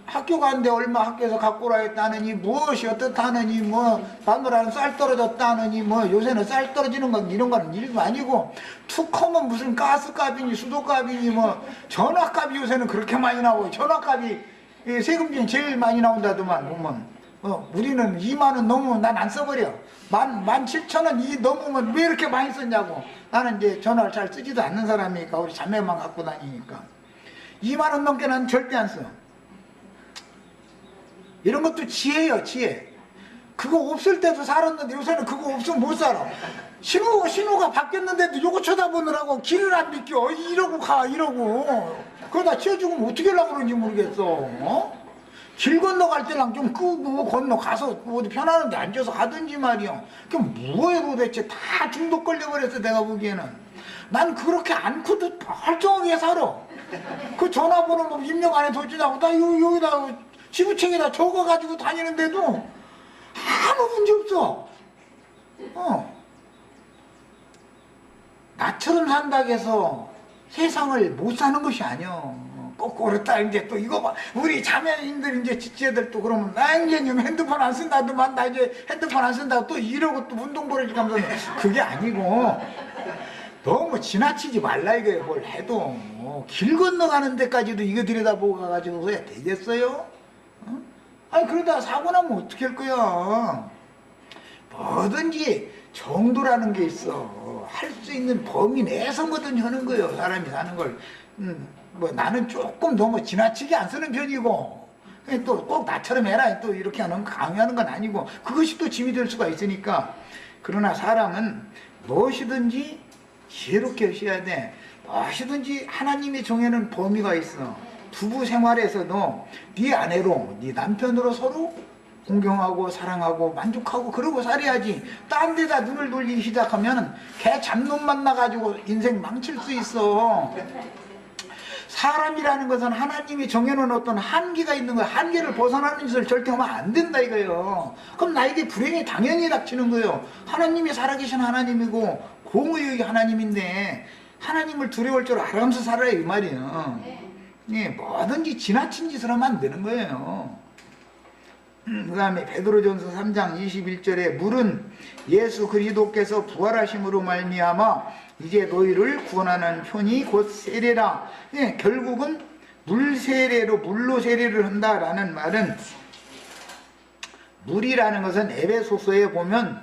Speaker 1: 학교 가는데 얼마 학교에서 갖고 오라 했다느니 무엇이 어떻다느니 뭐 마누라는 쌀 떨어졌다느니 뭐 요새는 쌀 떨어지는 건 이런 거는 일도 아니고 툭하면 무슨 가스값이니 수도값이니 뭐 전화값이 요새는 그렇게 많이 나오고 전화값이 세금 중에 제일 많이 나온다더만 보면 우리는 2만 원 넘으면 난 안 써버려. 17,000원 이 넘으면 왜 이렇게 많이 썼냐고. 나는 이제 전화를 잘 쓰지도 않는 사람이니까 우리 자매만 갖고 다니니까 2만 원 넘게 난 절대 안 써. 이런 것도 지혜예요, 지혜. 그거 없을 때도 살았는데 요새는 그거 없으면 못 살아. 신호가 바뀌었는데도 요거 쳐다보느라고 길을 안 비켜. 이러고 가, 이러고. 그러다 치워주면 어떻게 하려고 그러는지 모르겠어. 길 건너갈 때랑 좀 끄고 건너가서 어디 편안한 데 앉아서 하든지 말이야. 그게 뭐예요 도대체. 다 중독 걸려버렸어 내가 보기에는. 난 그렇게 않고도 멀쩡하게 살아. 그 전화번호 뭐 입력 안 해도 주냐고 나 여기다 지구책에다 적어가지고 다니는데도 아무 문제 없어. 나처럼 산다고 해서 세상을 못 사는 것이 아니야. 꼭 그렇다. 이제 또 이거 봐. 우리 자매님들 이제 지체들 또 그러면 나 이제 핸드폰 안 쓴다더만 나 이제 핸드폰 안 쓴다고 또 이러고 또 운동보를 가면서 그게 아니고 너무 지나치지 말라 이거예요. 뭘 해도 길 건너가는 데까지도 이거 들여다보고 가가지고 해야 되겠어요? 아니 그러다가 사고 나면 어떻게 할 거야. 뭐든지 정도라는 게 있어. 할 수 있는 범위 내에서 뭐든지 하는 거예요. 사람이 사는 걸. 뭐 나는 조금 너무 지나치게 안 쓰는 편이고 또 꼭 나처럼 해라 또 이렇게 하는 강요하는 건 아니고 그것이 또 짐이 될 수가 있으니까. 그러나 사람은 무엇이든지 지혜롭게 하셔야 돼. 무엇이든지 하나님이 정해놓은 범위가 있어. 부부 생활에서도 네 아내로 네 남편으로 서로 공경하고 사랑하고 만족하고 그러고 살아야지. 딴 데다 눈을 돌리기 시작하면 걔 잡놈 만나가지고 인생 망칠 수 있어. 사람이라는 것은 하나님이 정해놓은 어떤 한계가 있는 거야. 한계를 벗어나는 짓을 절대 하면 안 된다 이거예요. 그럼 나에게 불행이 당연히 닥치는 거예요. 하나님이 살아계신 하나님이고 공의의 하나님인데 하나님을 두려울 줄 알아가면서 살아야 이 말이에요. 예, 뭐든지 지나친 짓을 하면 안 되는 거예요. 그 다음에 베드로전서 3장 21절에 물은 예수 그리스도께서 부활하심으로 말미암아 이제 너희를 구원하는 편이 곧 세례라. 예, 결국은 물로 세례를 한다라는 말은 물이라는 것은 에베소서에 보면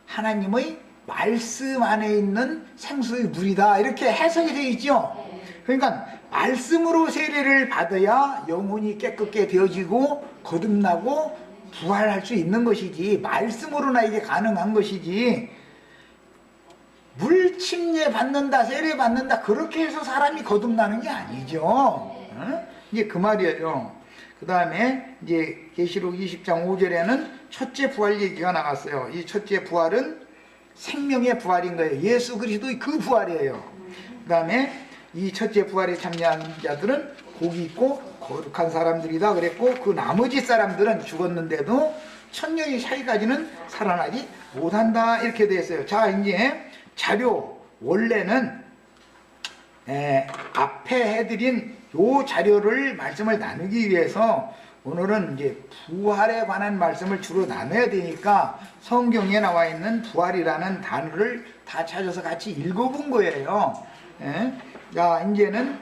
Speaker 1: 하나님의 말씀 안에 있는 생수의 물이다 이렇게 해석이 되어 있죠. 그러니까 말씀으로 세례를 받아야 영혼이 깨끗게 되어지고 거듭나고 부활할 수 있는 것이지 말씀으로나 이게 가능한 것이지 물 침례 받는다 세례 받는다 그렇게 해서 사람이 거듭나는 게 아니죠. 이제 그 말이에요. 그 다음에 이제 계시록 20장 5절에는 첫째 부활 얘기가 나갔어요. 이 첫째 부활은 생명의 부활인 거예요. 예수 그리스도의 그 부활이에요. 그 다음에 이 첫째 부활에 참여한 자들은 복이 있고 거룩한 사람들이다 그랬고 그 나머지 사람들은 죽었는데도 천년이 차이까지는 살아나지 못한다 이렇게 되어 있어요. 자 이제 자료 원래는 앞에 해드린 요 자료를 말씀을 나누기 위해서 오늘은 이제 부활에 관한 말씀을 주로 나눠야 되니까 성경에 나와 있는 부활이라는 단어를 다 찾아서 같이 읽어본 거예요. 자 이제는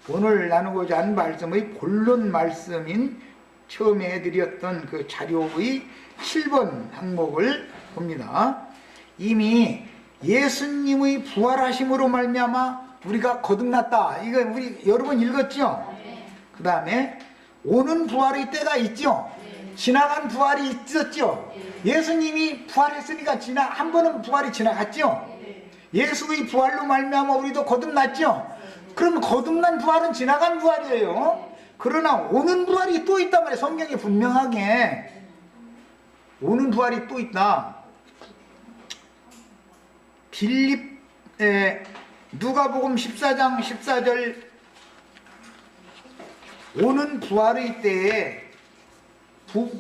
Speaker 1: 오늘 나누고자 하는 말씀의 본론 말씀인 처음에 해드렸던 그 자료의 7번 항목을 봅니다. 이미 예수님의 부활하심으로 말미암아 우리가 거듭났다. 이거 우리 여러 번 읽었죠? 그 다음에 오는 부활의 때가 있죠? 지나간 부활이 있었죠? 예수님이 부활했으니까 한 번은 부활이 지나갔죠? 예수의 부활로 말미암아 우리도 거듭났죠? 그럼 거듭난 부활은 지나간 부활이에요. 그러나 오는 부활이 또 있단 말이에요. 성경이 분명하게 오는 부활이 또 있다. 누가복음 14장 14절 오는 부활의 때에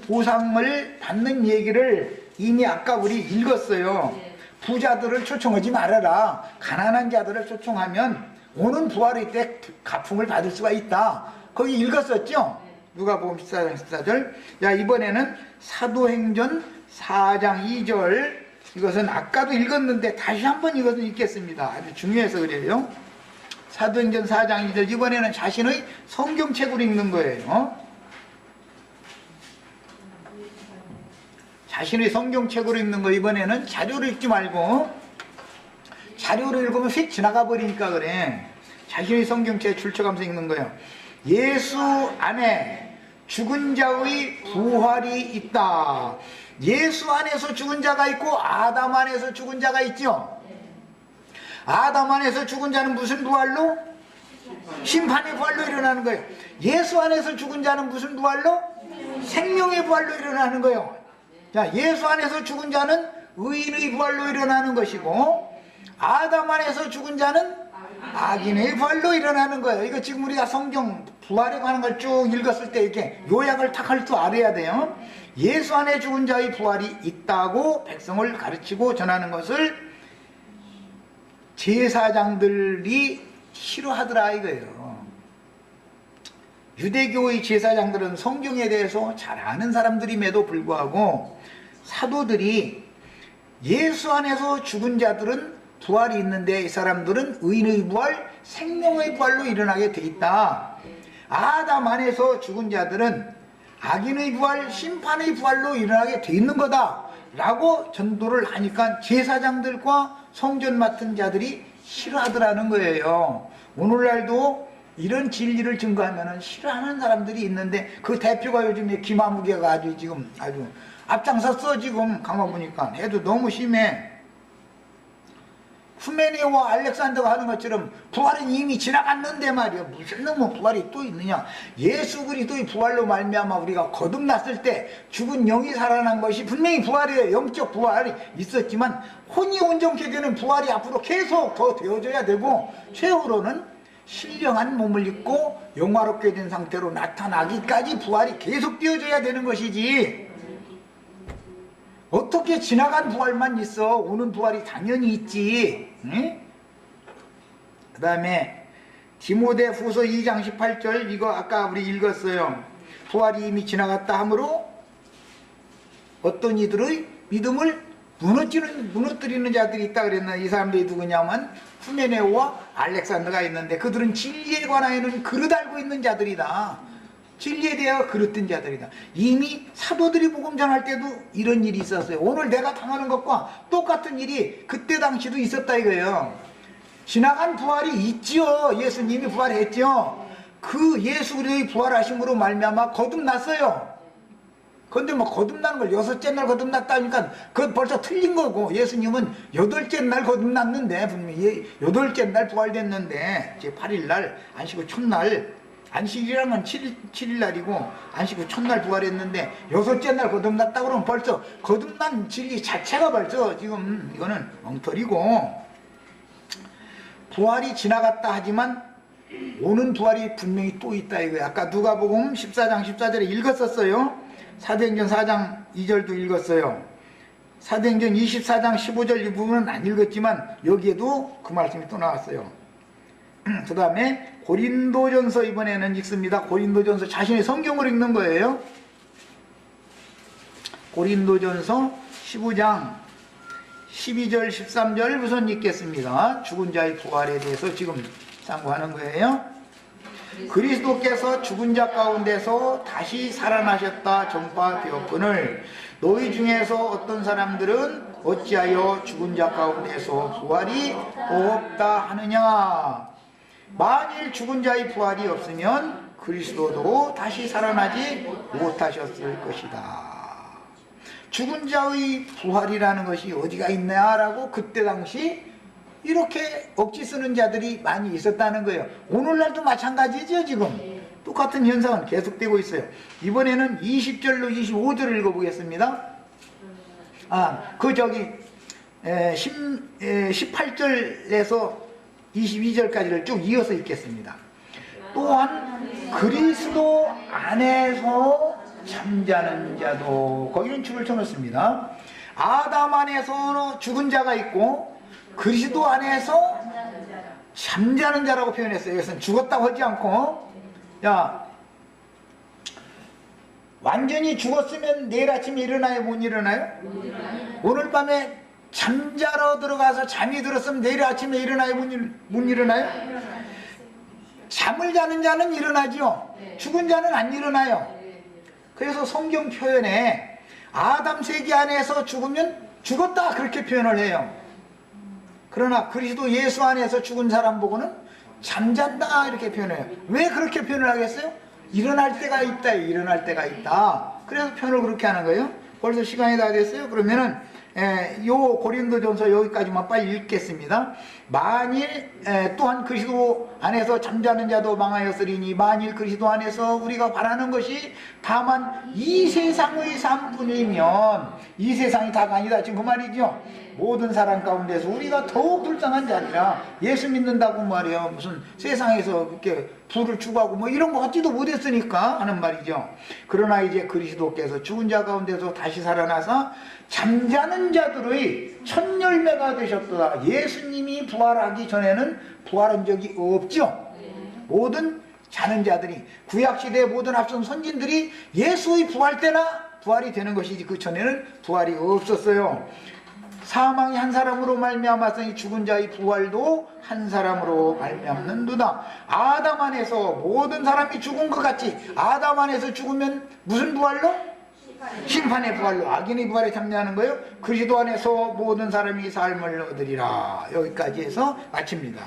Speaker 1: 보상을 받는 얘기를 이미 아까 우리 읽었어요. 부자들을 초청하지 말아라. 가난한 자들을 초청하면 오는 부활의 때 가품을 받을 수가 있다. 거기 읽었었죠? 누가복음 14장 14절. 야, 이번에는 사도행전 4장 2절. 이것은 아까도 읽었는데 다시 한번 이것을 읽겠습니다. 아주 중요해서 그래요. 사도행전 4장 2절. 이번에는 자신의 성경책으로 읽는 거예요. 자신의 성경책으로 읽는 거. 이번에는 자료를 읽지 말고, 자료를 읽으면 휙 지나가 버리니까 그래. 자신의 성경책에 출처가면서 읽는 거예요. 예수 안에 죽은 자의 부활이 있다. 예수 안에서 죽은 자가 있고 아담 안에서 죽은 자가 있죠. 아담 안에서 죽은 자는 무슨 부활로? 심판의 부활로 일어나는 거예요. 예수 안에서 죽은 자는 무슨 부활로? 생명의 부활로 일어나는 거예요. 자, 예수 안에서 죽은 자는 의인의 부활로 일어나는 것이고, 아담 안에서 죽은 자는 악인의 부활로 일어나는 거예요. 이거 지금 우리가 성경 부활에 관한 걸 쭉 읽었을 때 이렇게 요약을 탁 할 줄 알아야 돼요. 예수 안에 죽은 자의 부활이 있다고 백성을 가르치고 전하는 것을 제사장들이 싫어하더라 이거예요. 유대교의 제사장들은 성경에 대해서 잘 아는 사람들임에도 불구하고 사도들이 예수 안에서 죽은 자들은 부활이 있는데 이 사람들은 의인의 부활, 생명의 부활로 일어나게 돼 있다. 아담 안에서 죽은 자들은 악인의 부활, 심판의 부활로 일어나게 돼 있는 거다 라고 전도를 하니까 제사장들과 성전 맡은 자들이 싫어하더라는 거예요. 오늘날도 이런 진리를 증거하면 싫어하는 사람들이 있는데 그 대표가 요즘에 김아무개가 아주 지금 아주 앞장섰어. 지금 가만 보니까 해도 너무 심해. 후메네오와 알렉산더가 하는 것처럼 부활은 이미 지나갔는데 말이야. 무슨 놈의 부활이 또 있느냐. 예수 그리스도의 부활로 말미암아 우리가 거듭났을 때 죽은 영이 살아난 것이 분명히 부활이에요. 영적 부활이 있었지만 혼이 온전케 되는 부활이 앞으로 계속 더 되어져야 되고, 최후로는 신령한 몸을 입고 영화롭게 된 상태로 나타나기까지 부활이 계속 되어져야 되는 것이지, 어떻게 지나간 부활만 있어. 오는 부활이 당연히 있지. 응? 그 다음에 디모데후서 2장 18절 이거 아까 우리 읽었어요. 부활이 이미 지나갔다 하므로 어떤 이들의 믿음을 무너뜨리는 자들이 있다 그랬나. 이 사람들이 누구냐면 후메네오와 알렉산더가 있는데 그들은 진리에 관하여는 그릇 알고 있는 자들이다. 진리에 대하여 그릇된 자들이다. 이미 사도들이 복음 전할 때도 이런 일이 있었어요. 오늘 내가 당하는 것과 똑같은 일이 그때 당시도 있었다 이거예요. 지나간 부활이 있지요. 예수님이 부활했죠. 그 예수 그리스도의 부활하심으로 말미암아 거듭났어요. 그런데 뭐 거듭나는 걸 6째 날 거듭났다 하니까 그건 벌써 틀린 거고, 예수님은 8째 날 거듭났는데 분명히 8째 날 부활됐는데 제8일 날 안식 후 첫날, 안식이라는 건 7일 날이고 안식 후 첫날 부활했는데 6째 날 거듭났다 그러면 벌써 거듭난 진리 자체가 벌써 지금 이거는 엉터리고, 부활이 지나갔다 하지만 오는 부활이 분명히 또 있다 이거야. 아까 누가복음 14장 14절에 읽었었어요. 사도행전 4장 2절도 읽었어요. 사도행전 24장 15절 이 부분은 안 읽었지만 여기에도 그 말씀이 또 나왔어요. 그 다음에 고린도전서 이번에는 읽습니다. 고린도전서 자신의 성경을 읽는 거예요. 고린도전서 15장 12절 13절 우선 읽겠습니다. 죽은 자의 부활에 대해서 지금 상고하는 거예요. 그리스도께서 죽은 자 가운데서 다시 살아나셨다 전파되었거늘 너희 중에서 어떤 사람들은 어찌하여 죽은 자 가운데서 부활이 없다 하느냐. 만일 죽은 자의 부활이 없으면 그리스도도 다시 살아나지 못하셨을 것이다. 죽은 자의 부활이라는 것이 어디가 있냐라고 그때 당시 이렇게 억지 쓰는 자들이 많이 있었다는 거예요. 오늘날도 마찬가지죠. 지금 똑같은 현상은 계속되고 있어요. 이번에는 20절로 25절을 읽어보겠습니다. 18절에서 22절까지를 쭉 이어서 읽겠습니다. 또한 그리스도 안에서 잠자는 자도, 거기는 줄을 쳐놓습니다. 아담 안에서 죽은 자가 있고 그리스도 안에서 잠자는 자라고 표현했어요. 이것은 죽었다고 하지 않고, 야, 완전히 죽었으면 내일 아침에 일어나요? 못 일어나요? 오늘 밤에 잠자러 들어가서 잠이 들었으면 내일 아침에 일어나요? 못 일어나요? 잠을 자는 자는 일어나죠. 죽은 자는 안 일어나요. 그래서 성경 표현에 아담 세계 안에서 죽으면 죽었다 그렇게 표현을 해요. 그러나 그리스도 예수 안에서 죽은 사람 보고는 잠잔다 이렇게 표현해요. 왜 그렇게 표현을 하겠어요? 일어날 때가 있다, 일어날 때가 있다. 그래서 표현을 그렇게 하는 거예요. 벌써 시간이 다 됐어요. 그러면은 요 고린도전서 여기까지만 빨리 읽겠습니다. 만일 또한 그리스도 안에서 잠자는 자도 망하였으리니 만일 그리스도 안에서 우리가 바라는 것이 다만 이 세상의 삶뿐이면, 이 세상이 다가 아니다 지금 그 말이죠. 모든 사람 가운데서 우리가 더욱 불쌍한 자리라, 예수 믿는다고 말이에요. 무슨 세상에서 이렇게 부를 추구하고 뭐 이런 거 하지도 못했으니까 하는 말이죠. 그러나 이제 그리스도께서 죽은 자 가운데서 다시 살아나서 잠자는 자들의 첫 열매가 되셨도다. 예수님이 부활하기 전에는 부활한 적이 없죠. 모든 자는 자들이, 구약시대의 모든 앞선 선진들이 예수의 부활 때나 부활이 되는 것이지 그 전에는 부활이 없었어요. 사망이 한 사람으로 말미암았으니 죽은 자의 부활도 한 사람으로 말미암는도다. 아담 안에서 모든 사람이 죽은 것 같이 아담 안에서 죽으면 무슨 부활로? 심판의 부활로, 악인의 부활에 참여하는 거예요. 그리스도 안에서 모든 사람이 삶을 얻으리라. 여기까지 해서 마칩니다.